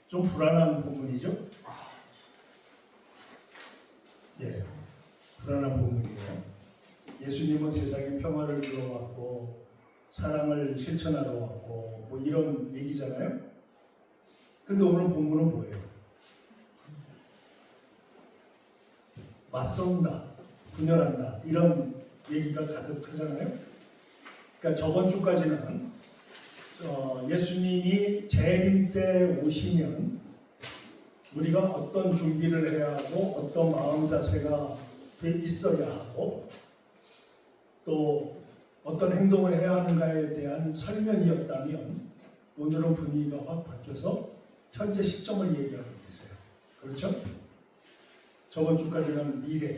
좀 불안한 본문이죠? 예, 불안한 본문이에요. 예수님은 세상에 평화를 주러 왔고 사랑을 실천하러 왔고 뭐 이런 얘기잖아요. 근데 오늘 본문은 뭐예요? 맞선다, 분열한다 이런 얘기가 가득하잖아요. 그러니까 저번 주까지는 예수님이 재림 때 오시면 우리가 어떤 준비를 해야 하고 어떤 마음 자세가 있어야 하고 또 어떤 행동을 해야 하는가에 대한 설명이었다면 오늘은 분위기가 확 바뀌어서 현재 시점을 얘기하고 계세요. 그렇죠? 저번 주까지는 미래,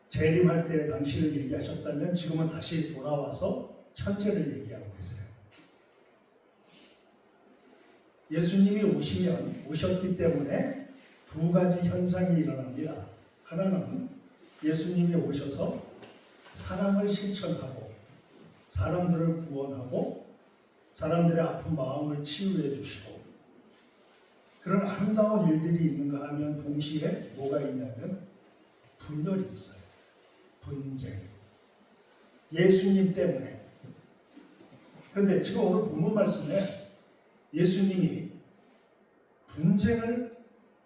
재림할 때 당시를 얘기하셨다면 지금은 다시 돌아와서 현재를 얘기하고 계세요. 예수님이 오셨기 때문에 두 가지 현상이 일어납니다. 하나는 예수님이 오셔서 사랑을 실천하고 사람들을 구원하고 사람들의 아픈 마음을 치유해 주시고 그런 아름다운 일들이 있는가 하면 동시에 뭐가 있냐면 분열이 있어요. 분쟁. 예수님 때문에. 그런데 지금 오늘 본문 말씀에 예수님이 분쟁을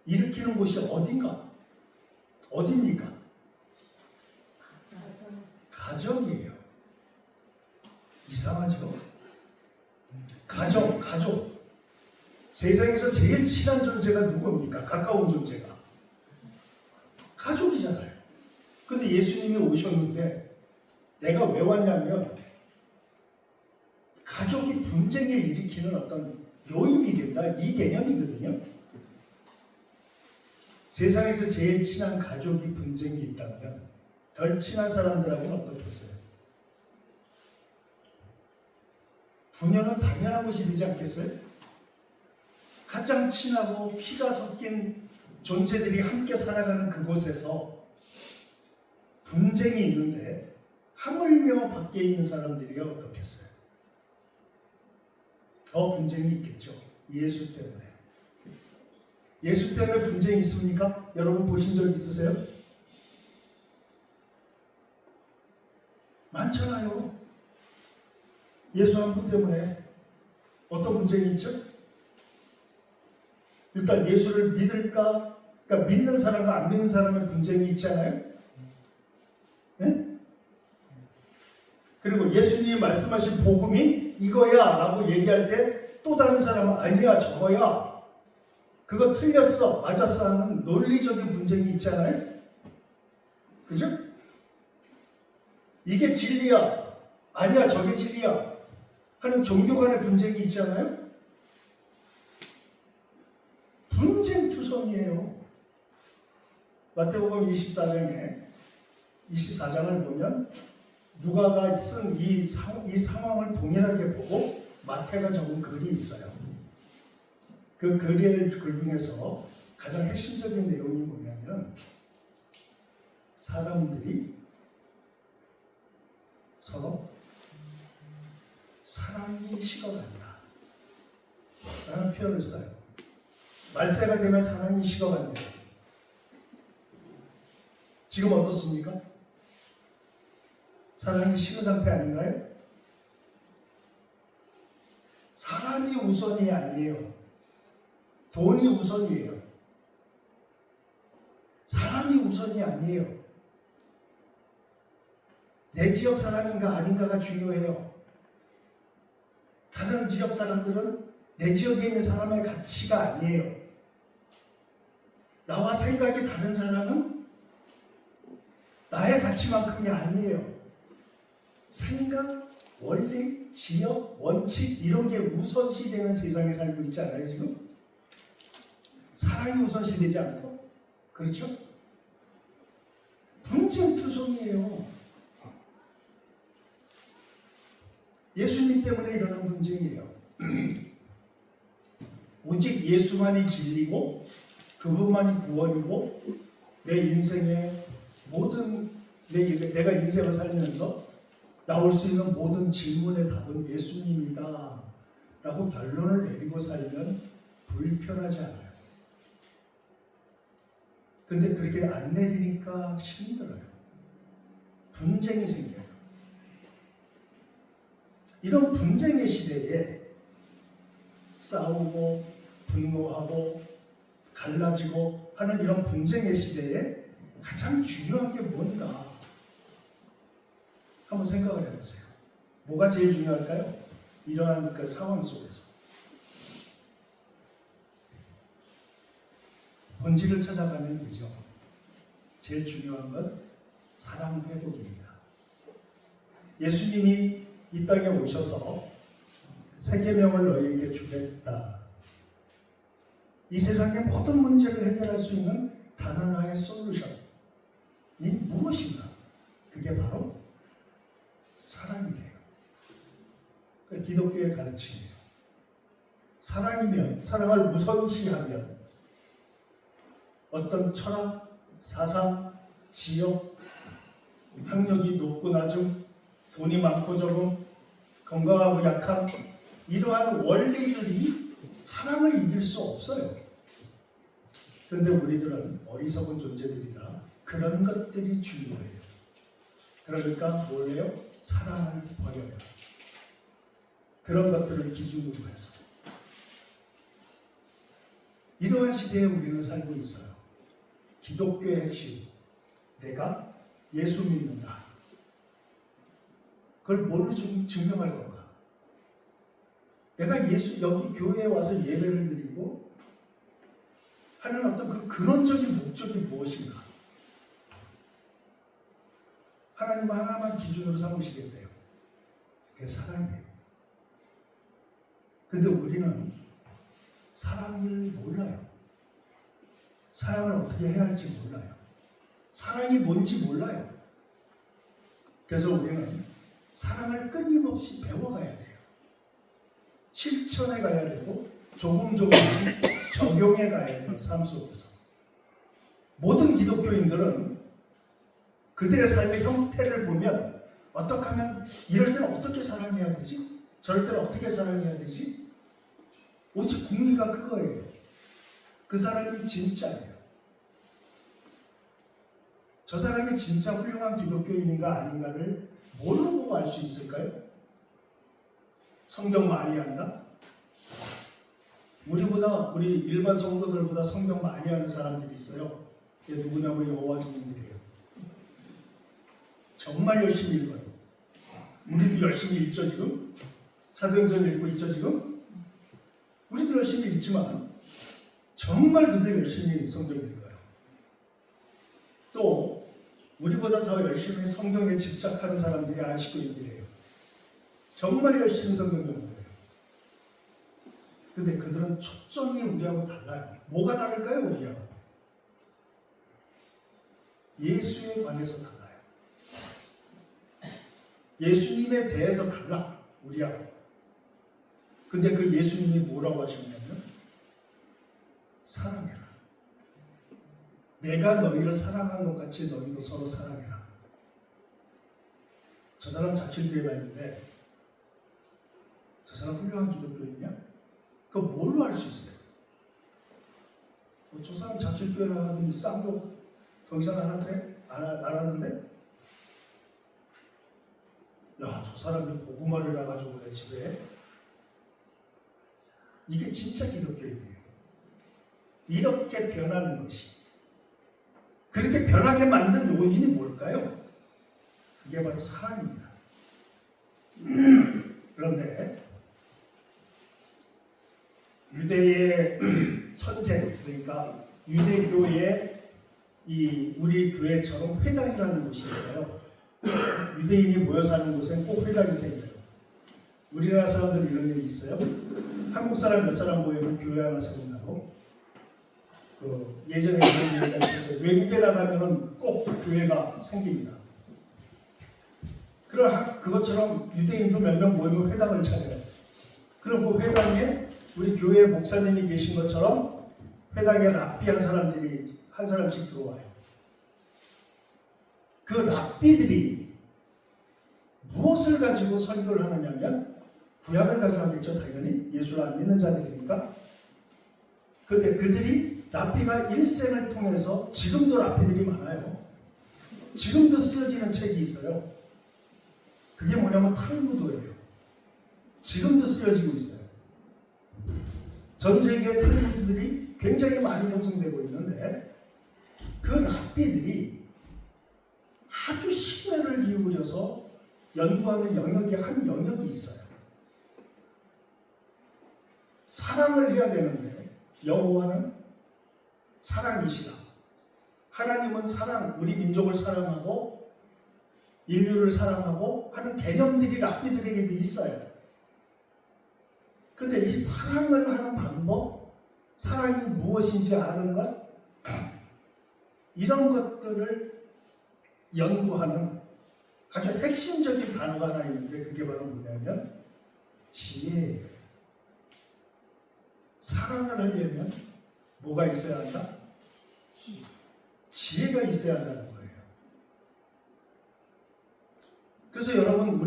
일으키는 곳이 어딘가? 어딥니까? 가정이에요. 이상하죠? 가족. 세상에서 제일 친한 존재가 누굽니까? 가까운 존재가. 가족이잖아요. 근데 예수님이 오셨는데 내가 왜 왔냐면 가족이 분쟁을 일으키는 어떤 요인이 된다. 이 개념이거든요. 세상에서 제일 친한 가족이 분쟁이 있다면 덜 친한 사람들하고는 어떻겠어요? 분열은 당연한 것이 되지 않겠어요? 가장 친하고 피가 섞인 존재들이 함께 살아가는 그곳에서 분쟁이 있는데 하물며 밖에 있는 사람들이 어떻겠어요? 더 분쟁이 있겠죠. 예수 때문에. 예수 때문에 분쟁이 있습니까? 여러분 보신 적 있으세요? 많잖아요. 예수 한 분 때문에 어떤 분쟁이 있죠? 일단 예수를 믿을까? 그러니까 믿는 사람과 안 믿는 사람의 분쟁이 있잖아요. 네? 그리고 예수님이 말씀하신 복음이 이거야 라고 얘기할 때 또 다른 사람은 아니야 저거야 그거 틀렸어 맞았어 하는 논리적인 분쟁이 있잖아요. 그죠? 이게 진리야 아니야 저게 진리야 하는 종교 간의 분쟁이 있잖아요. 분쟁투성이에요. 마태복음 24장을 보면 누가가 쓴 이 상황을 동일하게 보고 마태가 적은 글이 있어요. 그 글 중에서 가장 핵심적인 내용이 뭐냐면 사람들이 서로 사랑이 식어간다 라는 표현을 써요. 말세가 되면 사랑이 식어간대요. 지금 어떻습니까? 사랑이 식은 상태 아닌가요? 사람이 우선이 아니에요. 돈이 우선이에요. 사람이 우선이 아니에요. 내 지역 사람인가 아닌가가 중요해요. 다른 지역 사람들은 내 지역에 있는 사람의 가치가 아니에요. 나와 생각이 다른 사람은 나의 가치만큼이 아니에요. 생각, 원리, 지역, 원칙 이런 게 우선시되는 세상에 살고 있잖아요. 지금 사랑이 우선시되지 않고 그렇죠? 분쟁투성이에요. 예수님 때문에 일어난 분쟁이에요. 오직 예수만이 진리고 그분만이 구원이고 내 인생의 모든 내가 인생을 살면서 나올 수 있는 모든 질문의 답은 예수님이다 라고 결론을 내리고 살면 불편하지 않아요. 근데 그렇게 안 내리니까 힘들어요. 분쟁이 생겨요. 이런 분쟁의 시대에 싸우고 분노하고 갈라지고 하는 이런 분쟁의 시대에 가장 중요한 게 뭔가 한번 생각을 해보세요. 뭐가 제일 중요할까요? 이러한 그 상황 속에서 본질을 찾아가는 일이죠. 제일 중요한 건 사랑 회복입니다. 예수님이 이 땅에 오셔서 세 계명을 너희에게 주겠다. 이 세상의 모든 문제를 해결할 수 있는 단 하나의 솔루션이 무엇인가? 그게 바로 사랑이래요. 그 기독교의 가르침이에요. 사랑이면, 사랑을 우선시하면 어떤 철학, 사상, 지역, 학력이 높고 낮음, 돈이 많고 적음, 건강하고 약한 이러한 원리들이 사랑을 이길 수 없어요. 그런데 우리들은 어리석은 존재들이라 그런 것들이 중요해요. 그러니까 뭐예요? 사랑을 버려요. 그런 것들을 기준으로 해서. 이러한 시대에 우리는 살고 있어요. 기독교의 핵심, 내가 예수 믿는다. 그걸 뭘로 증명할 건가? 내가 여기 교회에 와서 예배를 드리고 하는 어떤 그 근원적인 목적이 무엇인가? 하나님은 하나만 기준으로 삼으시겠대요. 그게 사랑이에요. 근데 우리는 사랑을 몰라요. 사랑을 어떻게 해야 할지 몰라요. 사랑이 뭔지 몰라요. 그래서 우리는 사랑을 끊임없이 배워가야 돼요. 실천해 가야 되고 조금씩 적용해 가야 돼요. 삶 속에서. 모든 기독교인들은 그들의 삶의 형태를 보면 어떻게 하면 이럴 때는 어떻게 사랑해야 되지? 저럴 때는 어떻게 사랑해야 되지? 오직 궁리가 그거예요. 그 사람이 진짜예요. 저 사람이 진짜 훌륭한 기독교인인가 아닌가를 뭘로 보고 알 수 있을까요? 성경 많이 한다? 우리 일반 성도들보다 성경 많이 하는 사람들이 있어요. 그게 누구냐고 여호와 증인들이에요. 정말 열심히 읽어요. 우리도 열심히 읽죠 지금? 사도행전 읽고 있죠 지금? 우리도 열심히 읽지만 정말 그들 열심히 성경 읽어요. 또 우리보다 더 열심히 성경에 집착하는 사람들이 안식구인들이에요. 정말 열심히 성경 읽어요. 근데 그들은 초점이 우리하고 달라요. 뭐가 다를까요 우리하고? 예수에 관해서 달라요. 예수님에 대해서 달라 우리하고. 근데 그 예수님이 뭐라고 하셨냐면 사랑해라. 내가 너희를 사랑한 것 같이 너희도 서로 사랑해라. 저 사람 자칭교회 다니는데 저 사람 훌륭한 기독교인이냐? 그거 뭘로 알 수 있어요? 저 사람 자칭교회 나가더니 쌍욕 더 이상 안 하는데? 야, 저 사람이 고구마를 나가지고 그래 집에. 이게 진짜 기독교인이에요. 이렇게 변하는 것이. 그렇게 변하게 만든 요인이 뭘까요? 그게 바로 사랑입니다. 그런데 유대의 선생, 그러니까 유대교의 우리 교회처럼 회당이라는 곳이 있어요. 유대인이 모여 사는 곳엔 꼭 회당이 생겨요. 우리나라 사람들 이런 일이 있어요. 한국 사람 몇 사람 모이면 교회 하나 세운다고. 예전에 그런 얘기가 있었어요. 외국에 나가면 꼭 교회가 생깁니다. 그것처럼 유대인도 몇 명 모이면 회당을 차려요. 그럼 그 회당에 우리 교회 목사님이 계신 것처럼 회당에 랍비한 사람들이 한 사람씩 들어와요. 그 랍비들이 무엇을 가지고 설교를 하느냐면 구약을 가지고 하겠죠. 당연히 예수를 안 믿는 자들이니까 그런데 그들이 랍비가 일생을 통해서 지금도 랍비들이 많아요. 지금도 쓰여지는 책이 있어요. 그게 뭐냐면 탈무드예요. 지금도 쓰여지고 있어요. 전 세계 탈무드들이 굉장히 많이 형성되고 있는데 그 랍비들이 아주 심혈을 기울여서 연구하는 영역이 한 영역이 있어요. 사랑을 해야 되는데 여호와는 사랑이시라. 하나님은 사랑, 우리 민족을 사랑하고 인류를 사랑하고 하는 개념들이 랍비들에게도 있어요. 근데 이 사랑을 하는 방법, 사랑이 무엇인지 아는 것, 이런 것들을 연구하는 아주 핵심적인 단어가 하나 있는데 그게 바로 뭐냐면 지혜예요. 사랑을 하려면 뭐가 있어야 한다? 지혜가 있어야 한다는 거예요. 그래서 여러분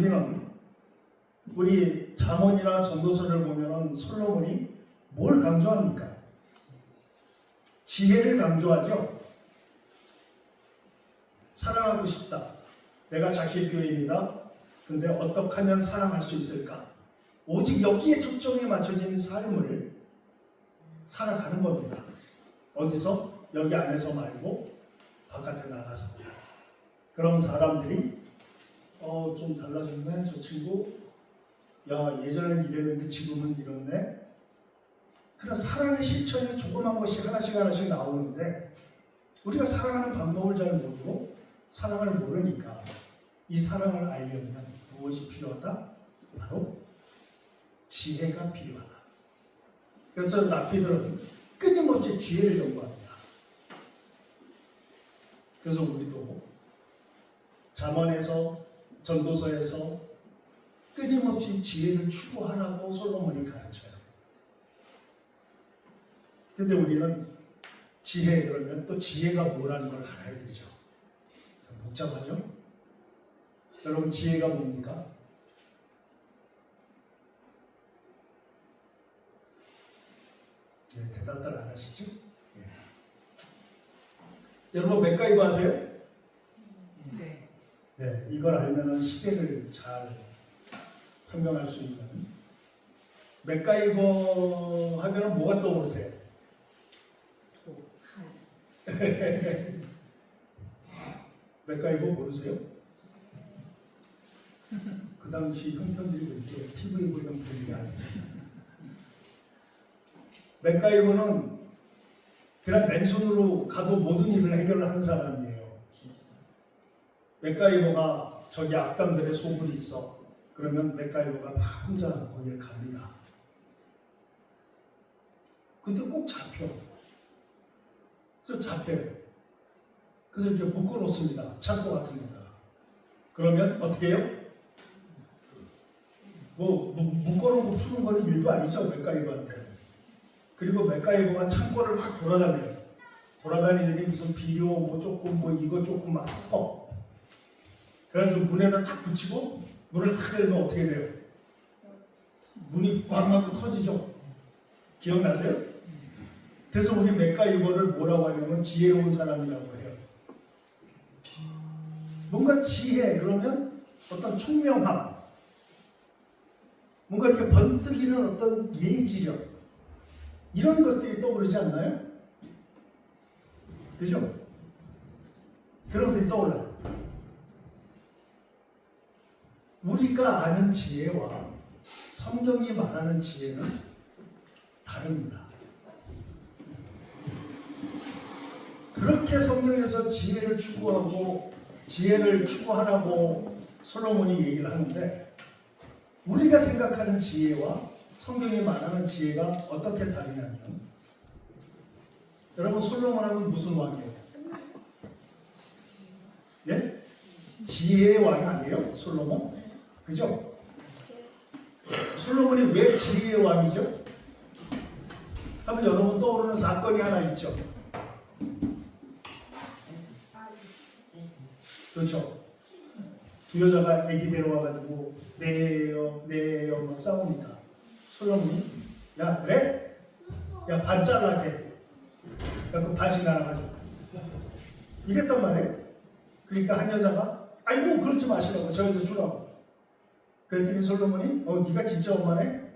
우리 잠언이나 전도서를 보면 솔로몬이 뭘 강조합니까? 지혜를 강조하죠. 사랑하고 싶다. 내가 자식교회입니다. 근데 어떻게 하면 사랑할 수 있을까? 오직 여기에 초점이 맞춰진 삶을 살아가는 겁니다. 어디서? 여기 안에서 말고 바깥에 나가서. 그럼 사람들이 좀 달라졌네 저 친구. 야 예전엔 이랬는데 지금은 이렇네. 그런 사랑의 실천이 조그만 것이 하나씩 나오는데 우리가 사랑하는 방법을 잘 모르고 사랑을 모르니까 이 사랑을 알려면 무엇이 필요하다? 바로 지혜가 필요하다. 그래서 랍비들은 끊임없이 지혜를 연구합니다. 그래서 우리도 잠언에서 전도서에서 끊임없이 지혜를 추구하라고 솔로몬이 가르쳐요. 근데 우리는 지혜 그러면 또 지혜가 뭐라는 걸 알아야 되죠. 복잡하죠? 여러분 지혜가 뭡니까? 네, 대답들 안 하시죠? 네. 여러분 맥가이버 아세요? 네. 네, 이걸 알면은 시대를 잘 판명할 수 있는. 맥가이버 하면은 뭐가 떠오르세요? 맥가이버 모르세요? 그 당시 형편들이 이렇게 TV 보는 형편이 아니에요. 맥가이버는 그냥 맨손으로 가도 모든 일을 해결하는 사람이에요. 맥가이버가 저기 악당들의 소굴이 있어. 그러면 맥가이버가 다 혼자 거기를 갑니다. 근데 꼭 잡혀. 그래서 잡혀요. 그래서 이렇게 묶어놓습니다. 창고 같은 데다가. 그러면 어떻게 해요? 묶어놓고 푸는 건 일도 아니죠. 맥가이버한테. 그리고 맥가이버가 창고를 막 돌아다녀요. 돌아다니더니 무슨 비료 뭐 조금 뭐 이거 조금 막 섞어. 그래가지고 문에다 딱 붙이고 문을 탁 열면 어떻게 돼요? 문이 꽉 막고 터지죠. 기억나세요? 그래서 우리 맥가이버를 뭐라고 하냐면 지혜로운 사람이라고 해요. 뭔가 지혜 그러면 어떤 총명함, 뭔가 이렇게 번뜩이는 어떤 예지력 이런 것들이 떠오르지 않나요? 그죠? 그런 것들이 떠올라요. 우리가 아는 지혜와 성경이 말하는 지혜는 다릅니다. 그렇게 성경에서 지혜를 추구하라고 솔로몬이 얘기를 하는데 우리가 생각하는 지혜와 성경이 말하는 지혜가 어떻게 다르냐면 여러분 솔로몬 하면 무슨 왕이에요? 예? 지혜의 왕이 아니에요? 솔로몬? 그죠? 솔로몬이 왜 지혜의 왕이죠? 하면 여러분 떠오르는 사건이 하나 있죠. 그렇죠? 두 여자가 아기 데려와가지고 내요 막 싸웁니다. 솔로몬이 야 그래? 야, 반 잘라게. 그 반씩 나눠가지고. 이랬단 말이에요. 그러니까 한 여자가 아이고 그러지 마시라고 저기서 주라고. 그랬더니 솔로몬이 네가 진짜 엄마네?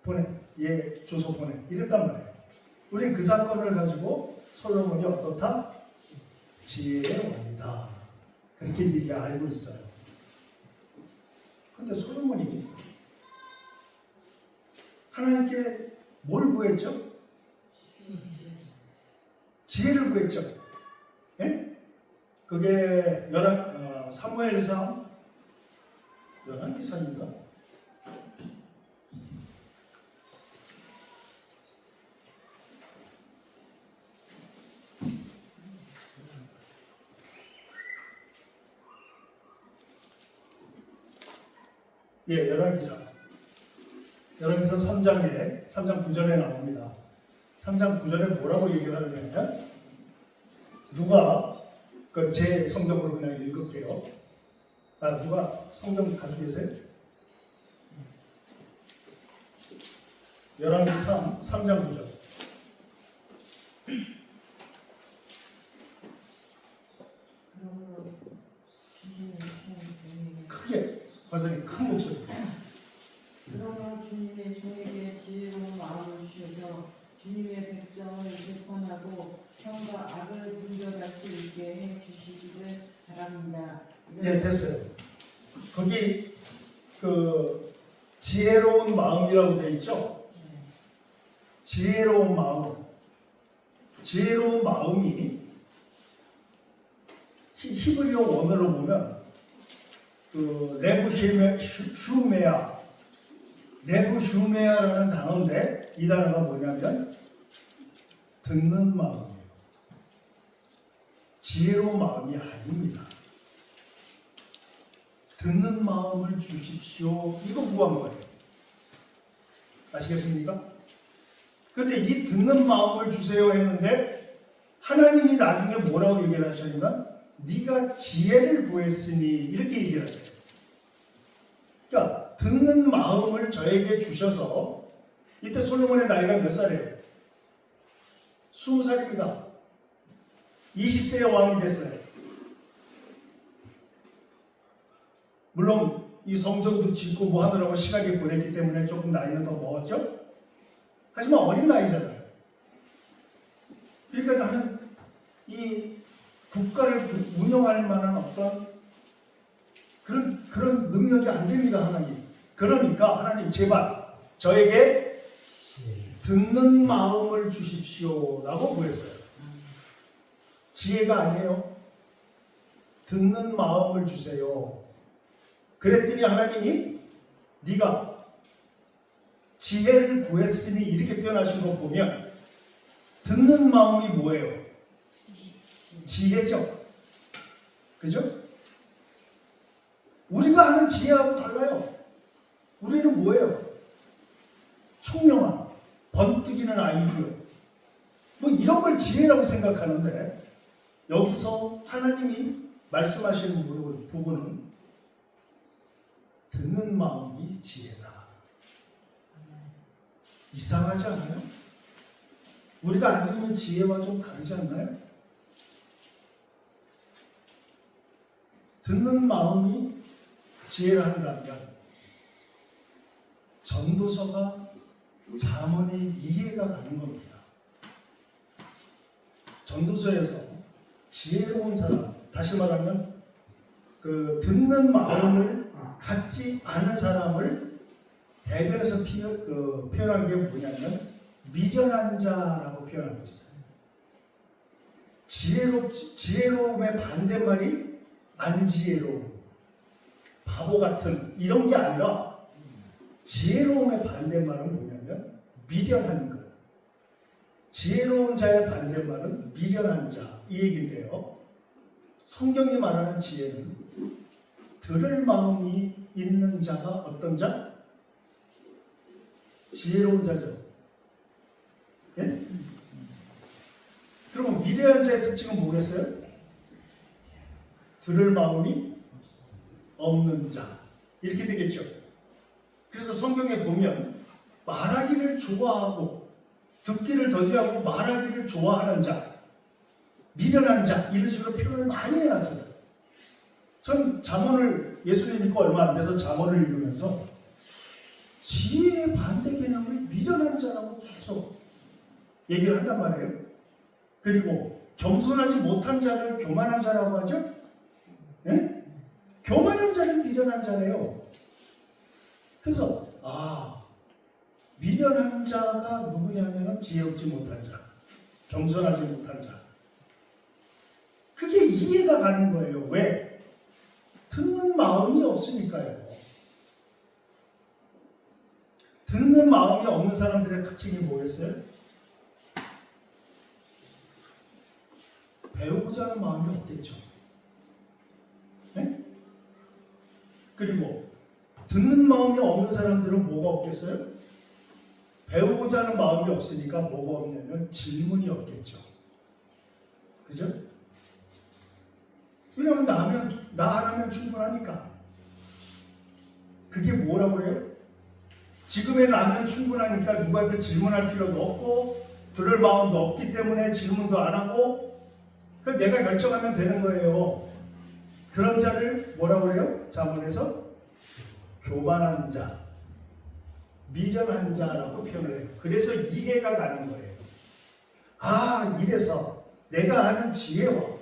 보내. 얘 줘서 보내. 이랬단 말이에요. 우리 그 사건을 가지고 솔로몬이 어떻다? 지혜의 왕이다. 그렇게 미리 알고 있어요. 그런데 솔로몬이 하나님께 뭘 구했죠? 지혜를 구했죠. 예? 그게 사무엘상 11기사인가? 예, 11기사. 11기사 3장 9절에 나옵니다. 3장 9절에 뭐라고 얘기를 하느냐면, 누가, 제 성경으로 그냥 읽을게요. 누가 성경 가지고 계세요? 11기사 3장 9절. 크게, 과장님 큰 목소리. 그러나 주님의 종에게 지혜로운 마음을 주셔서 주님의 백성을 재판하고 선과 악을 분별할 수 있게 해 주시기를 바랍니다. 예, 됐어요. 거기 지혜로운 마음이라고 되어 있죠? 지혜로운 마음. 지혜로운 마음이 히브리어 원어로 보면 레부슈메아라는 단어인데, 이 단어가 뭐냐면 듣는 마음이에요. 지혜로운 마음이 아닙니다. 듣는 마음을 주십시오. 이거 구한 거예요. 아시겠습니까? 근데 이 듣는 마음을 주세요 했는데 하나님이 나중에 뭐라고 얘기를 하셨냐면 네가 지혜를 구했으니 이렇게 얘기를 하세요. 그러니까 듣는 마음을 저에게 주셔서, 이때 솔로몬의 나이가 몇 살이에요? 20살입니다. 20세의 왕이 됐어요. 물론 이 성전도 짓고 뭐 하느라고 시간이 보냈기 때문에 조금 나이는 더 먹었죠? 하지만 어린 나이잖아요. 그러니까 나는 이 국가를 운영할 만한 어떤 그런 능력이 안 됩니다, 하나님. 그러니까 하나님 제발 저에게 듣는 마음을 주십시오라고 구했어요. 지혜가 아니에요. 듣는 마음을 주세요. 그랬더니 하나님이 네가 지혜를 구했으니 이렇게 표현하신 거 보면 듣는 마음이 뭐예요? 지혜죠. 그죠? 우리가 하는 지혜하고 달라요. 우리는 뭐예요? 총명한, 번뜩이는 아이디어. 뭐 이런 걸 지혜라고 생각하는데, 여기서 하나님이 말씀하시는 부분은 듣는 마음이 지혜다. 이상하지 않아요? 우리가 알고 있는 지혜와 좀 다르지 않나요? 듣는 마음이 지혜를 한다면 전도서가 잠언이 이해가 가는 겁니다. 전도서에서 지혜로운 사람, 다시 말하면 듣는 마음을 갖지 않은 사람을 대변해서 표현한 게 뭐냐면 미련한 자라고 표현하고 있어요. 지혜로움의 반대말이 안 지혜로움, 바보 같은 이런 게 아니라 지혜로움의 반대말은 뭐냐면 미련한 것. 지혜로운 자의 반대말은 미련한 자, 이 얘기인데요. 성경이 말하는 지혜는 들을 마음이 있는 자가 어떤 자? 지혜로운 자죠. 예? 그러면 미련한 자의 특징은 뭐겠어요? 들을 마음이 없는 자, 이렇게 되겠죠. 그래서 성경에 보면 말하기를 좋아하고 듣기를 더디하고 말하기를 좋아하는 자, 미련한 자, 이런 식으로 표현을 많이 해놨어요. 전 잠언을 예수님 믿고 얼마 안 돼서 잠언을 읽으면서 지혜의 반대 개념을 미련한 자라고 계속 얘기를 한단 말이에요. 그리고 겸손하지 못한 자를 교만한 자라고 하죠. 네? 교만한 자는 미련한 자래요. 그래서 미련한 자가 누구냐면 지혜롭지 못한 자, 겸손하지 못한 자. 그게 이해가 가는 거예요. 왜? 듣는 마음이 없으니까요. 듣는 마음이 없는 사람들의 특징이 뭐겠어요? 배우고자 하는 마음이 없겠죠. 네? 그리고 듣는 마음이 없는 사람들은 뭐가 없겠어요? 배우고자 하는 마음이 없으니까 뭐가 없냐면 질문이 없겠죠. 그죠? 왜냐하면 나 하나면 충분하니까. 그게 뭐라고 그래요? 지금의 나면 충분하니까 누구한테 질문할 필요도 없고 들을 마음도 없기 때문에 질문도 안 하고 내가 결정하면 되는 거예요. 그런 자를 뭐라고 그래요? 잠언에서 교만한 자, 미련한 자라고 표현을 해요. 그래서 이해가 가는 거예요. 이래서 내가 아는 지혜와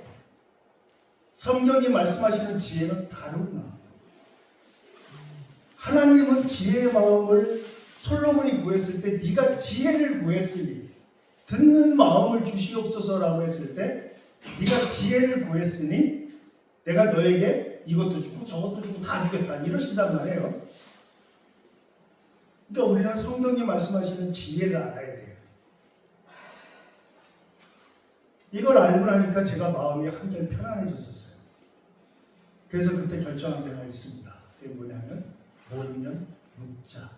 성경이 말씀하시는 지혜는 다르구나. 하나님은 지혜의 마음을 솔로몬이 구했을 때 네가 지혜를 구했으니 듣는 마음을 주시옵소서라고 했을 때 네가 지혜를 구했으니 내가 너에게 이것도 주고 저것도 주고 다 주겠다 이러신단 말이에요. 그러니까 우리는 성경이 말씀하시는 지혜를 알아야 돼요. 이걸 알고 나니까 제가 마음이 한결 편안해졌었어요. 그래서 그때 결정한 게 하나 있습니다. 그게 뭐냐면 모르면 묻자.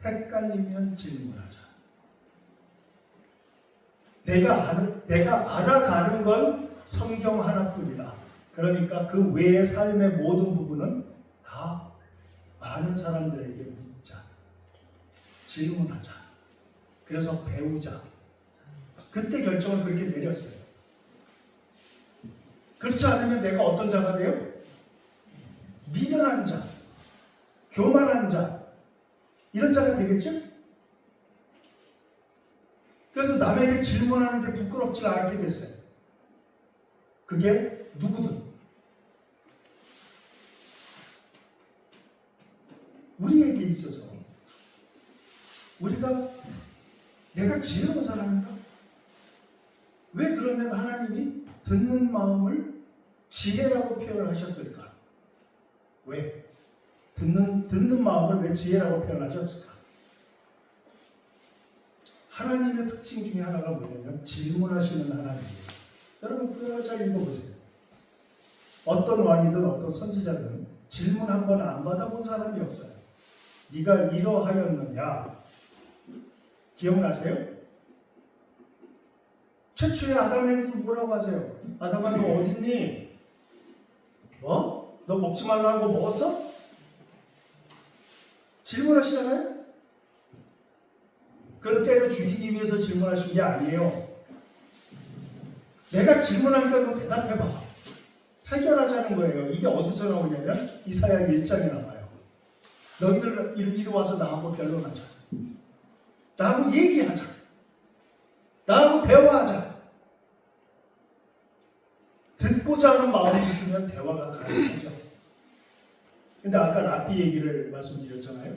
헷갈리면 질문하자. 내가 알아가는 건 성경 하나뿐이다. 그러니까 그 외의 삶의 모든 부분은 다 많은 사람들에게 묻자. 질문하자. 그래서 배우자. 그때 결정을 그렇게 내렸어요. 그렇지 않으면 내가 어떤 자가 돼요? 미련한 자, 교만한 자, 이런 자가 되겠죠? 그래서 남에게 질문하는 게 부끄럽지 않게 됐어요. 그게 누구든. 우리에게 있어서 우리가 내가 지혜로운 사람인가? 왜 그러면 하나님이 듣는 마음을 지혜라고 표현을 하셨을까? 왜? 듣는 마음을 왜 지혜라고 표현하셨을까? 하나님의 특징 중에 하나가 뭐냐면 질문하시는 하나님이에요. 여러분 구약을 잘 읽어보세요. 어떤 왕이든 어떤 선지자든 질문 한 번 안 받아본 사람이 없어요. 네가 이러하였느냐? 기억나세요? 최초의 아담에게도 뭐라고 하세요? 아담아 너 어딨니? 뭐? 너 먹지 말라는 거 먹었어? 질문하시잖아요? 그걸 때려 죽이기 위해서 질문하신 게 아니에요. 내가 질문하니까 너 대답해봐. 해결하자는 거예요. 이게 어디서 나오냐면 이사야 1장에 나와요. 너희들 이리 와서 나하고 변론하자. 나하고 얘기하자. 나하고 대화하자. 듣고자 하는 마음이 있으면 대화가 가능하죠. 근데 아까 랍비 얘기를 말씀드렸잖아요.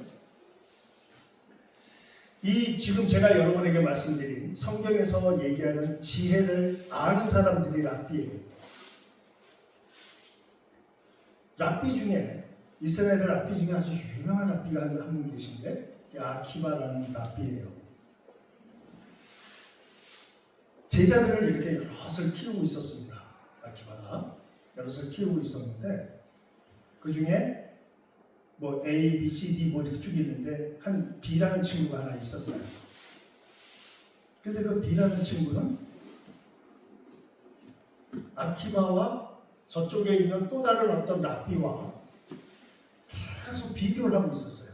지금 제가 여러분에게 말씀드린 성경에서 얘기하는 지혜를 아는 사람들이 랍비예요. 랍비 중에 이스라엘의 랍비 중에 아주 유명한 랍비가 한 분 계신데 아키바라는 랍비예요. 제자들을 이렇게 여럿을 키우고 있었습니다. 아키바가 여럿을 키우고 있었는데 그 중에 뭐 A, B, C, D 뭐 이렇게 쭉 있는데 한 B라는 친구가 하나 있었어요. 근데 그 B라는 친구는 아키바와 저쪽에 있는 또 다른 어떤 랍비와 계속 비교를 하고 있었어요.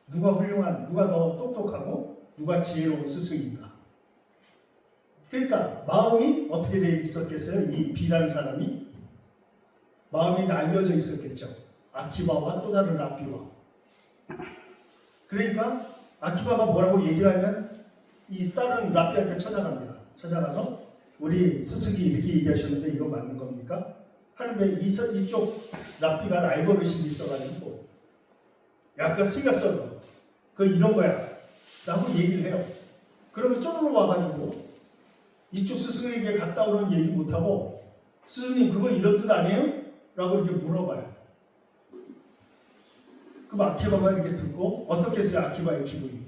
누가 훌륭한, 누가 더 똑똑하고 누가 지혜로운 스승인가? 그러니까 마음이 어떻게 되어 있었겠어요? 이 B라는 사람이 마음이 나뉘어져 있었겠죠. 아키바와 또 다른 랍비와. 그러니까 아키바가 뭐라고 얘기를 하면 이 다른 랍비한테 찾아갑니다. 찾아가서 우리 스승이 이렇게 얘기하셨는데 이거 맞는 겁니까? 하는데 이쪽 랍비가 라이벌 의식이 있어가지고 야 그거 틀렸어. 그거 이런 거야 라고 얘기를 해요. 그러면 쪼르르 와가지고 이쪽 스승에게 갔다 오는 얘기 못하고 스승님 그거 이런 뜻 아니에요? 라고 이렇게 물어봐요. 그럼 아키바가 이렇게 듣고 어떻겠어요? 아키바의 기분이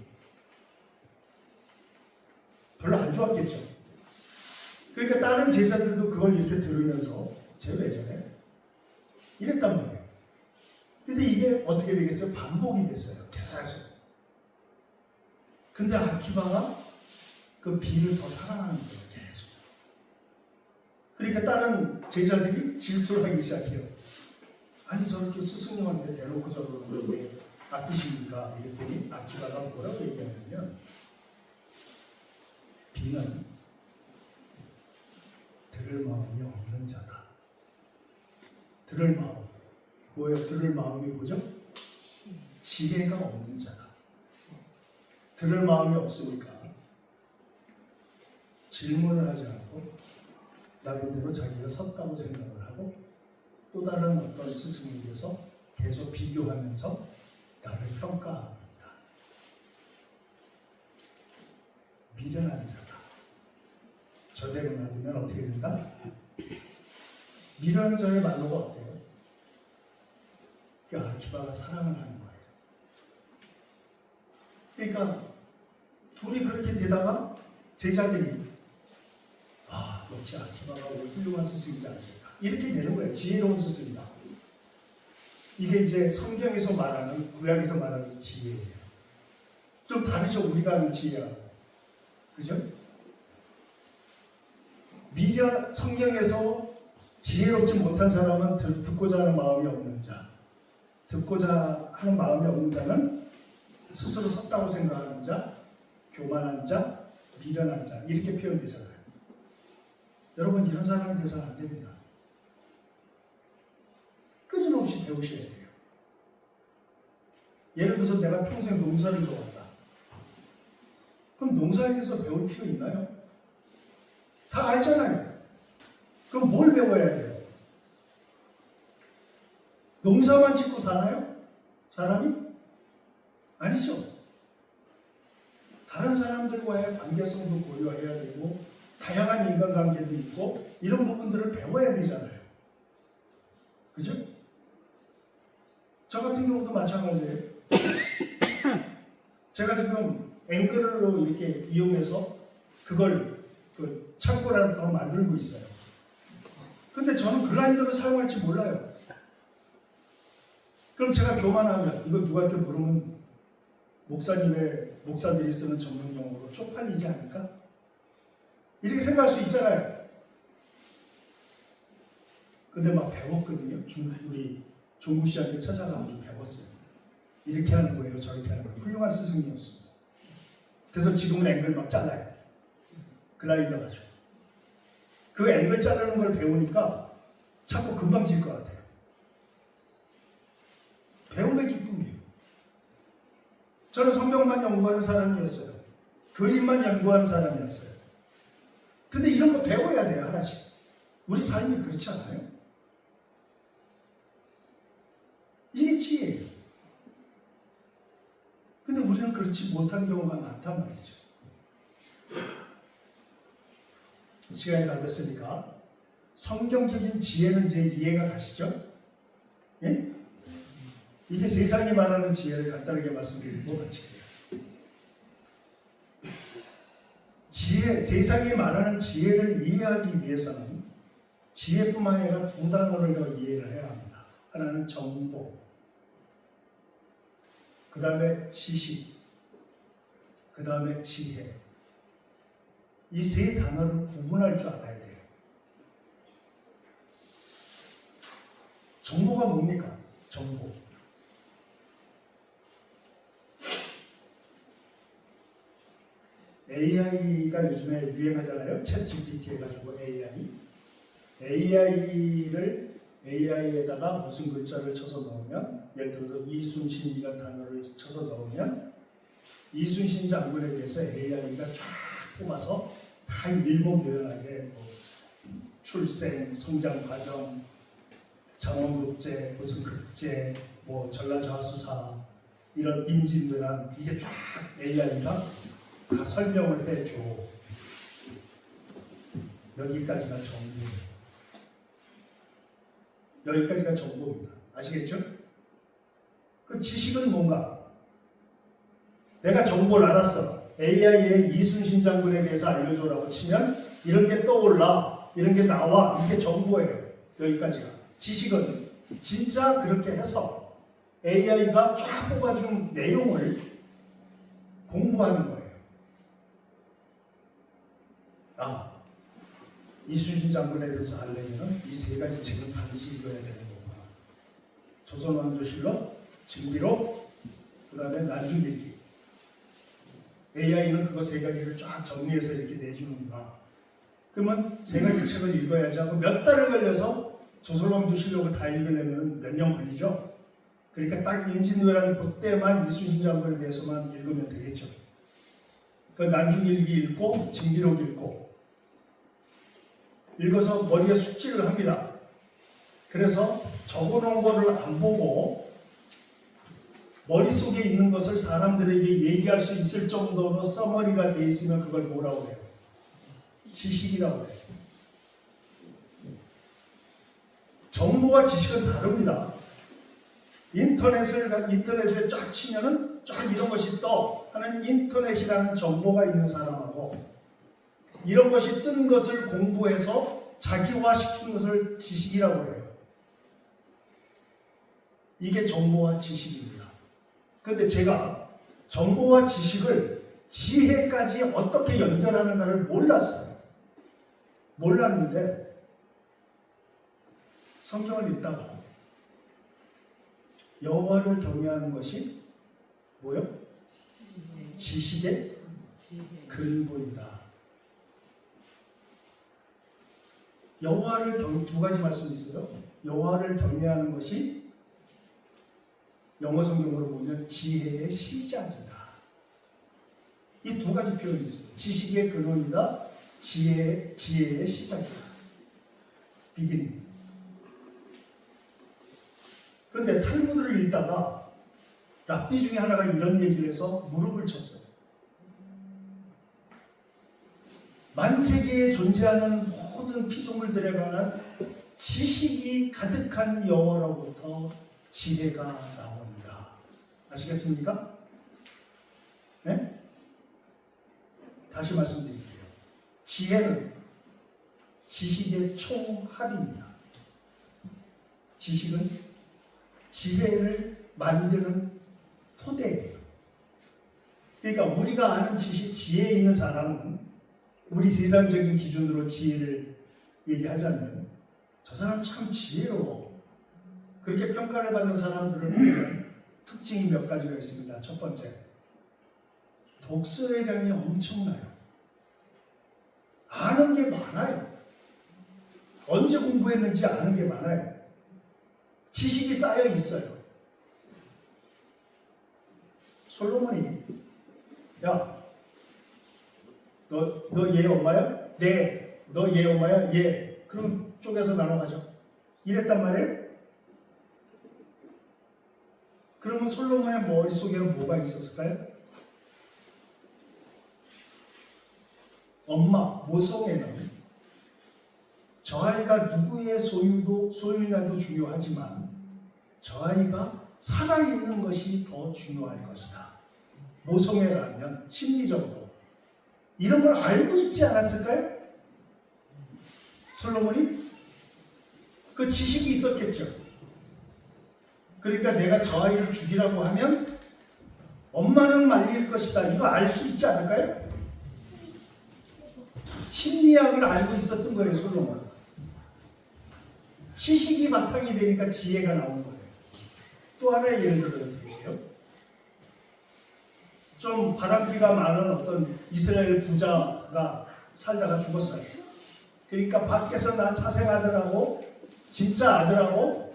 별로 안 좋았겠죠. 그러니까 다른 제자들도 그걸 이렇게 들으면서 쟤 왜 저래? 이랬단 말이에요. 근데 이게 어떻게 되겠어요? 반복이 됐어요. 계속. 근데 아키바가 그 B를 더 사랑하는 거예요. 계속. 그러니까 다른 제자들이 질투를 하기 시작해요. 아니 저렇게 스승님한테 대놓고 저러는 왜 아끼십니까? 이랬더니 아키바가 뭐라고 얘기하냐면 B는 들을 마음이 없는 자다. 들을 마음. 뭐예요? 들을 마음이 뭐죠? 지혜가 없는 자다. 들을 마음이 없으니까 질문을 하지 않고 나름대로 자기가 섰다고 생각을 하고 또 다른 어떤 스승에게서 계속 비교하면서 나를 평가합니다. 미련한 자다. 저대로 놔두면 어떻게 된다? 미련한 자의 말로가 어때요? 그러니까 아키바가 사랑을 하는 거예요. 그러니까 둘이 그렇게 되다가 제자들이 역시 아키바가 왜 훌륭한 스승이지 않습니까? 이렇게 되는 거예요. 지혜로운 스승이다. 이게 이제 성경에서 말하는 구약에서 말하는 지혜예요. 좀 다르죠. 우리가 하는 지혜하고. 그죠? 성경에서 지혜롭지 못한 사람은 듣고자 하는 마음이 없는 자. 듣고자 하는 마음이 없는 자는 스스로 섰다고 생각하는 자, 교만한 자, 미련한 자 이렇게 표현되잖아요. 여러분 이런 사람이 돼서는 안 됩니다. 끊임없이 배우셔야 돼요. 예를 들어서 내가 평생 농사를 져왔다. 그럼 농사에 대해서 배울 필요 있나요? 다 알잖아요. 그럼 뭘 배워야 돼요? 농사만 짓고 사나요? 사람이? 아니죠. 다른 사람들과의 관계성도 고려해야 되고 다양한 인간관계도 있고 이런 부분들을 배워야 되잖아요. 그죠? 저 같은 경우도 마찬가지예요. 제가 지금 앵글로 이렇게 이용해서 그걸 창고라는 거 만들고 있어요. 근데 저는 글라이더를 사용할지 몰라요. 그럼 제가 교만하면 이거 누구한테 물으면 목사들이 쓰는 전문 용어로 쪽팔리지 않을까? 이렇게 생각할 수 있잖아요. 근데 막 배웠거든요. 우리 종구 씨한테 찾아가서 배웠어요. 이렇게 하는 거예요. 저렇게 하는 거예요. 훌륭한 스승이었습니다. 그래서 지금은 앵글 막 잘라요. 글라이더 가지고. 그 앵글 자르는 걸 배우니까 자꾸 금방 질 것 같아요. 배움의 기쁨이에요. 저는 성경만 연구하는 사람이었어요. 그림만 연구하는 사람이었어요. 근데 이런 거 배워야 돼요. 하나씩. 우리 삶이 그렇지 않아요? 이게 지혜예요. 근데 우리는 그렇지 못한 경우가 많단 말이죠. 시간이 다 됐으니까 성경적인 지혜는 이제 이해가 가시죠? 예? 이제 세상이 말하는 지혜를 간단하게 말씀드리고 마칠게요. 세상이 말하는 지혜를 이해하기 위해서는 지혜뿐만 아니라 두 단어를 더 이해를 해야 합니다. 하나는 정보, 그 다음에 지식, 그 다음에 지혜. 이 세 단어를 구분할 줄 알아야 돼요. 정보가 뭡니까? 정보. AI가 요즘에 유행하잖아요. 챗 GPT 해가지고 AI를 AI에다가 무슨 글자를 쳐서 넣으면, 예를 들어서 이순신이라는 단어를 쳐서 넣으면 이순신 장군에 대해서 AI가 쫙 뽑아서 다 일목요연하게 뭐 출생, 성장 과정, 장원급제, 무슨 급제, 뭐 전라자수사 이런 임진왜란 이게 쫙 AI가 다 설명을 해줘. 여기까지가 정보예요. 여기까지가 정보입니다. 아시겠죠? 그 지식은 뭔가? 내가 정보를 알았어. AI에 이순신 장군에 대해서 알려줘라고 치면 이런 게 떠올라. 이런 게 나와. 이게 정보예요. 여기까지가. 지식은 진짜 그렇게 해서 AI가 쫙 뽑아준 내용을 공부하는 거예요. 이순신 장군에 대해서 알려면 이 세 가지 책을 반드시 읽어야 되는 거구나. 조선왕조실록, 징비록, 그 다음에 난중일기. AI는 그거 세 가지를 쫙 정리해서 이렇게 내주는구나. 그러면 세 가지 책을 읽어야지 하고 몇 달을 걸려서 조선왕조실록을 다 읽으려면 몇 년 걸리죠. 그러니까 딱 임진왜란 그때만 이순신 장군에 대해서만 읽으면 되겠죠. 그 난중일기 읽고 징비록 읽고 읽어서 머리에 숙지를 합니다. 그래서 적어놓은 거를 안 보고 머릿속에 있는 것을 사람들에게 얘기할 수 있을 정도로 서머리가 돼 있으면 그걸 뭐라고 해요? 지식이라고 해요. 정보와 지식은 다릅니다. 인터넷에 쫙 치면은 쫙 이런 것이 떠 하는 인터넷이라는 정보가 있는 사람하고 이런 것이 뜬 것을 공부해서 자기화시킨 것을 지식이라고 해요. 이게 정보와 지식입니다. 그런데 제가 정보와 지식을 지혜까지 어떻게 연결하는가를 몰랐어요. 몰랐는데 성경을 읽다가 여호와를 경외하는 것이 뭐요? 지식의 근본이다. 여호와를 두 가지 말씀이 있어요. 여호와를 경외하는 것이 영어 성경으로 보면 지혜의 시작이다. 이 두 가지 표현이 있어요. 지식의 근원이다. 지혜의 시작이다. 비기닝. 그런데 탈무드를 읽다가 랍비 중에 하나가 이런 얘기를 해서 무릎을 쳤어요. 만세계에 존재하는 모든 피조물들에 관한 지식이 가득한 여호와로부터 지혜가 나옵니다. 아시겠습니까? 네? 다시 말씀드릴게요. 지혜는 지식의 총합입니다. 지식은 지혜를 만드는 토대예요. 그러니까 우리가 아는 지식, 지혜에 있는 사람은 우리 세상적인 기준으로 지혜를 얘기하자면 저 사람 참 지혜로워. 그렇게 평가를 받는 사람들을 보면 특징이 몇 가지가 있습니다. 첫 번째, 독서의 양이 엄청나요. 아는 게 많아요. 언제 공부했는지 아는 게 많아요. 지식이 쌓여 있어요. 솔로몬이 야, 너 얘 엄마야? 네. 너 얘 엄마야? 예. 그럼 쪼개서 나눠 가져. 이랬단 말이에요? 그러면 솔로몬의 머릿속에는 뭐가 있었을까요? 엄마, 모성애는 저 아이가 누구의 소유냐도 중요하지만 저 아이가 살아있는 것이 더 중요할 것이다. 모성애라면 심리적으로 이런 걸 알고 있지 않았을까요? 솔로몬이? 그 지식이 있었겠죠. 그러니까 내가 저 아이를 죽이라고 하면 엄마는 말릴 것이다. 이거 알 수 있지 않을까요? 심리학을 알고 있었던 거예요, 솔로몬. 지식이 바탕이 되니까 지혜가 나오는 거예요. 또 하나의 예를 들어드릴게요. 좀 바람기가 많은 어떤 이스라엘 부자가 살다가 죽었어요. 그러니까 밖에서 난 사생 아들하고 진짜 아들하고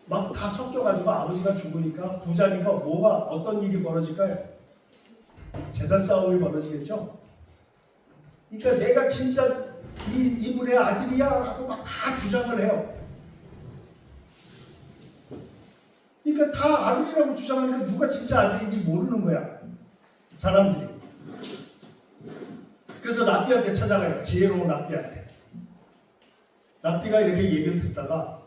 막 다 섞여가지고 아버지가 죽으니까 부자니까 뭐가 어떤 일이 벌어질까요? 재산 싸움이 벌어지겠죠. 그러니까 내가 진짜 이분의 아들이야 라고 막 다 주장을 해요. 그러니까 다 아들이라고 주장하니까 누가 진짜 아들인지 모르는 거야. 사람들이. 그래서 랍비한테 찾아가요. 지혜로운 랍비한테. 랍비가 이렇게 얘기를 듣다가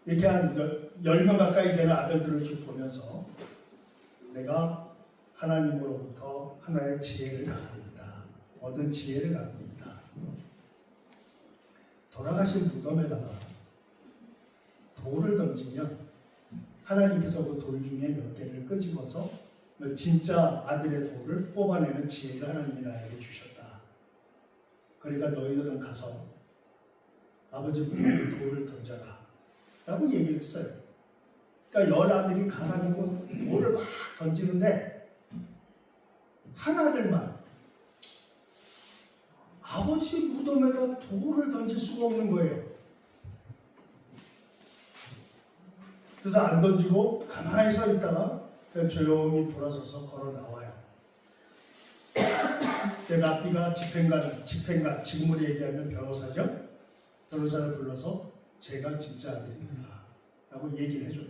이렇게 한 10명 가까이 되는 아들들을 쭉 보면서 내가 하나님으로부터 하나의 지혜를 갖고 있다. 얻은 지혜를 갖고 있다. 돌아가신 무덤에다가 돌을 던지면 하나님께서 그 돌 중에 몇 개를 끄집어서 진짜 아들의 돌을 뽑아내는 지혜를 하나님이 나에게 주셨다. 그러니까 너희들은 가서 아버지 무덤에 돌을 던져라 라고 얘기를 했어요. 그러니까 10아들이 가가지고 돌을 막 던지는데 하나들만 아버지 무덤에다 돌을 던질 수가 없는 거예요. 그래서 안 던지고 가만히 서 있다가 그냥 조용히 돌아서서 걸어 나와요. 제가 랍비가 집행관, 지금으로 얘기하면 변호사죠. 변호사를 불러서 제가 진짜 아들입니다 라고 얘기를 해줘요.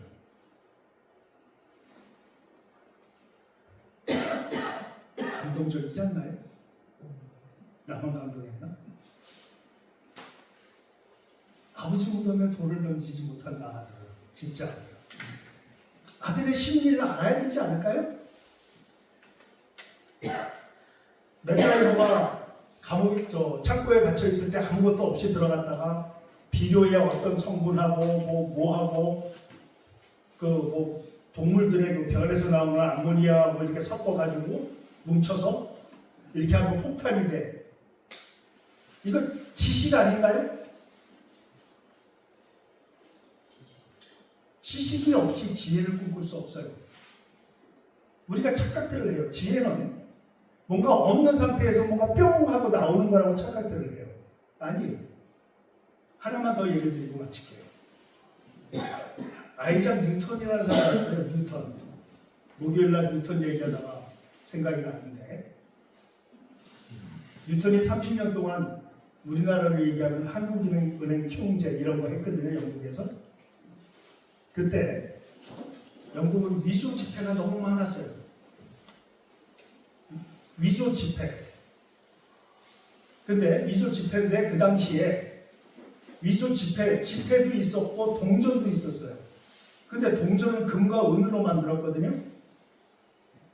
감동적이지 않나요? 나만 감동했나? 아버지 무덤에 돌을 던지지 못한 나 아들, 진짜 아들의 심리를 알아야 되지 않을까요? 메사이어가 감옥 창고에 갇혀 있을 때 아무것도 없이 들어갔다가 비료에 어떤 성분하고 뭐하고 그 동물들의 그 변에서 나오는 암모니아 이렇게 섞어가지고 뭉쳐서 이렇게 하면 폭탄이 돼. 이거 지식 아닌가요? 지식이 없이 지혜를 꿈꿀 수 없어요. 우리가 착각들을 해요. 지혜는 뭔가 없는 상태에서 뭔가 뿅 하고 나오는 거라고 착각들을 해요. 아니, 하나만 더 예를 드리고 마칠게요. 아이작 뉴턴이라는 사람이 있어요. 뉴턴. 목요일날 뉴턴 얘기하다가 생각이 났는데 뉴턴이 30년 동안 우리나라를 얘기하면 한국은행 총재 이런 거 했거든요. 영국에서. 그때 영국은 위조 지폐가 너무 많았어요. 위조 지폐. 근데 위조 지폐인데 그 당시에 위조 지폐도 있었고 동전도 있었어요. 근데 동전은 금과 은으로 만들었거든요.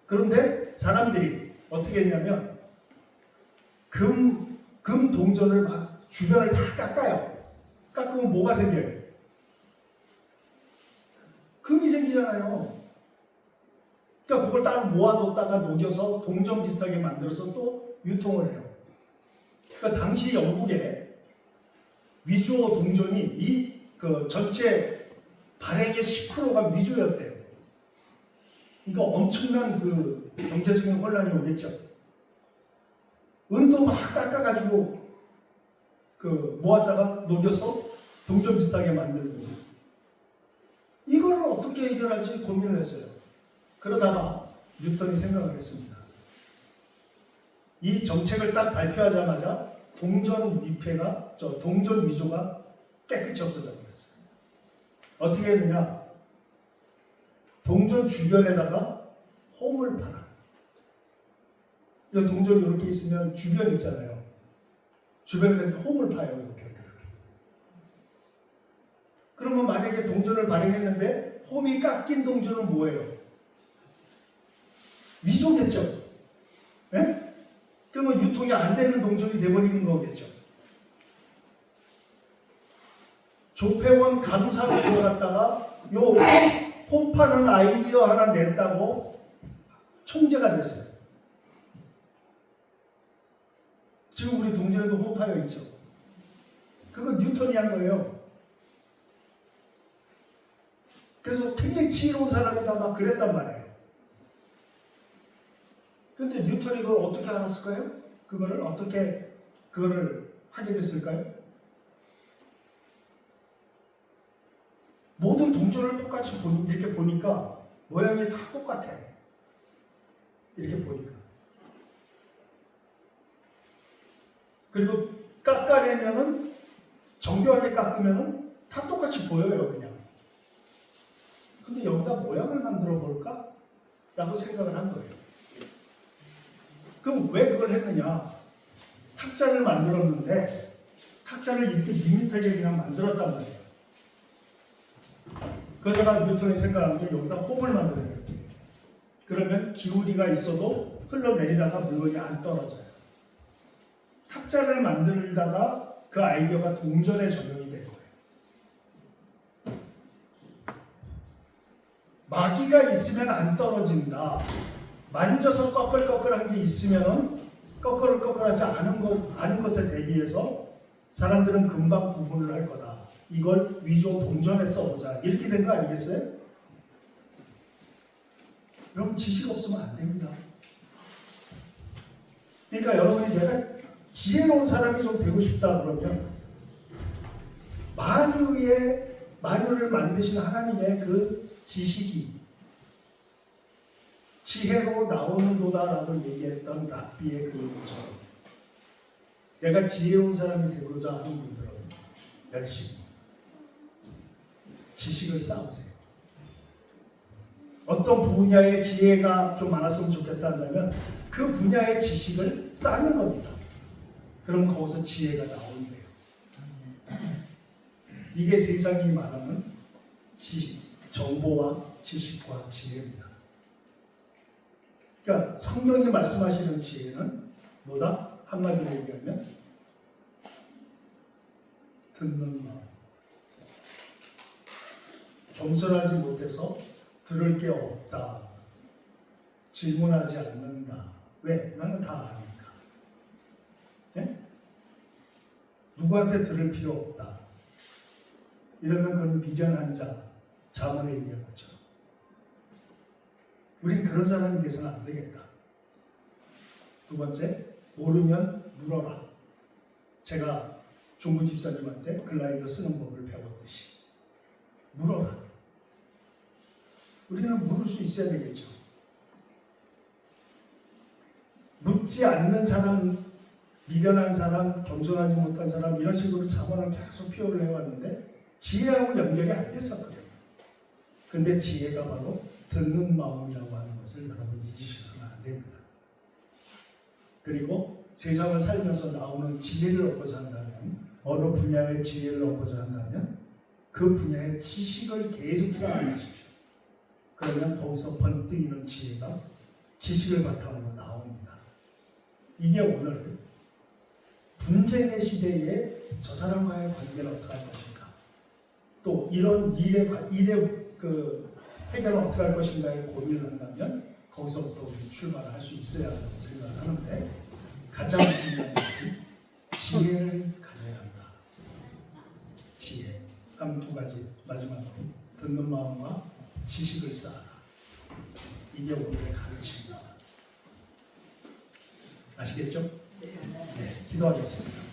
그런데 사람들이 어떻게 했냐면 금 동전을 막 주변을 다 깎아요. 깎으면 뭐가 생겨요? 금이 생기잖아요. 그러니까 그걸 따로 모아뒀다가 녹여서 동전 비슷하게 만들어서 또 유통을 해요. 그러니까 당시 영국에 위조 동전이 그 전체 발행의 10%가 위조였대요. 그러니까 엄청난 그 경제적인 혼란이 오겠죠. 은도 막 깎아가지고 그 모았다가 녹여서 동전 비슷하게 만들고 이걸 어떻게 해결할지 고민을 했어요. 그러다가 뉴턴이 생각을 했습니다. 이 정책을 딱 발표하자마자 동전 위조가 깨끗이 없어져 버렸어요. 어떻게 했느냐? 동전 주변에다가 홈을 팔아. 이 동전이 이렇게 있으면 주변 있잖아요. 주변에 홈을 파요. 이렇게. 그러면 만약에 동전을 발행했는데 홈이 깎인 동전은 뭐예요? 위조겠죠. 네? 그러면 유통이 안 되는 동전이 돼버리는 거겠죠. 조폐원 감사로 들어갔다가 요 홈 파는 아이디어 하나 냈다고 총재가 됐어요. 지금 우리 동전에도 홈 파여 있죠. 그거 뉴턴이 한 거예요. 그래서 굉장히 지혜로운 사람이다 막 그랬단 말이에요. 근데 뉴턴이 그걸 어떻게 알았을까요? 그거를 어떻게 그거를 하게 됐을까요? 모든 동전을 똑같이 이렇게 보니까 모양이 다 똑같아. 이렇게 보니까. 그리고 깎아내면은 정교하게 깎으면은 다 똑같이 보여요, 그냥. 근데 여기다 모양을 만들어 볼까? 라고 생각을 한 거예요. 그럼 왜 그걸 했느냐? 탁자를 만들었는데 탁자를 이렇게 밋밋하게 그냥 만들었단 말이에요. 그러다가 뉴턴이 생각한 게 여기다 홈을 만들어요. 그러면 기울이가 있어도 흘러내리다가 물건이 안 떨어져요. 탁자를 만들다가 그 아이디어가 동전에 적용이 된 거예요. 마기가 있으면 안 떨어진다. 만져서 꺼끌꺼끌한 게 있으면 꺼끌꺼끌하지 않은 것에 대비해서 사람들은 금방 구분을 할 거다. 이걸 위조 동전에 써보자. 이렇게 된 거 아니겠어요? 여러분 지식 없으면 안 됩니다. 그러니까 여러분이 내가 지혜로운 사람이 좀 되고 싶다 그러면 만유를 만드신 하나님의 그 지식이 지혜로 나오는도다라고 얘기했던 랍비의 그 얘기처럼 내가 지혜로운 사람이 되고자 하는 분들은 열심히 지식을 쌓으세요. 어떤 분야의 지혜가 좀 많았으면 좋겠다 한다면 그 분야의 지식을 쌓는 겁니다. 그럼 거기서 지혜가 나오는데요. 이게 세상이 말하는 정보와 지식과 지혜입니다. 그러니까 성경이 말씀하시는 지혜는 뭐다? 한마디로 얘기하면 듣는 마음. 겸손하지 못해서 들을 게 없다. 질문하지 않는다. 왜? 나는 다 아니까. 네? 누구한테 들을 필요 없다. 이러면 그건 미련한 자, 자문에 얘기한 것처럼. 우린 그런 사람이 돼서는 안 되겠다. 두 번째, 모르면 물어라. 제가 종구 집사님한테 글라이더 쓰는 법을 배웠듯이 물어라. 우리는 물을 수 있어야 되겠죠. 묻지 않는 사람, 미련한 사람, 겸손하지 못한 사람 이런 식으로 자문을 계속 표현을 해왔는데 지혜하고 연결이 안 됐었거든요. 근데 지혜가 바로 듣는 마음이라고 하는 것을 여러분 잊으셔서는 안 됩니다. 그리고 세상을 살면서 나오는 지혜를 얻고자 한다면 어느 분야의 지혜를 얻고자 한다면 그 분야의 지식을 계속 쌓아내십시오. 그러면 거기서 번뜩이는 지혜가 지식을 바탕으로 나옵니다. 이게 오늘 분쟁의 시대에 저 사람과의 관계를 어떻게 할 것인가, 또 이런 일의 해결을 어떻게 할 것인가에 고민을 한다면 거기서부터 우리 출발을 할 수 있어야 한다고 생각을 하는데 가장 중요한 것은 지혜를 가져야 한다. 지혜. 한 두 가지 마지막으로 듣는 마음과 지식을 쌓아라. 이게 오늘의 가르침입니다. 아시겠죠? 네, 기도하겠습니다.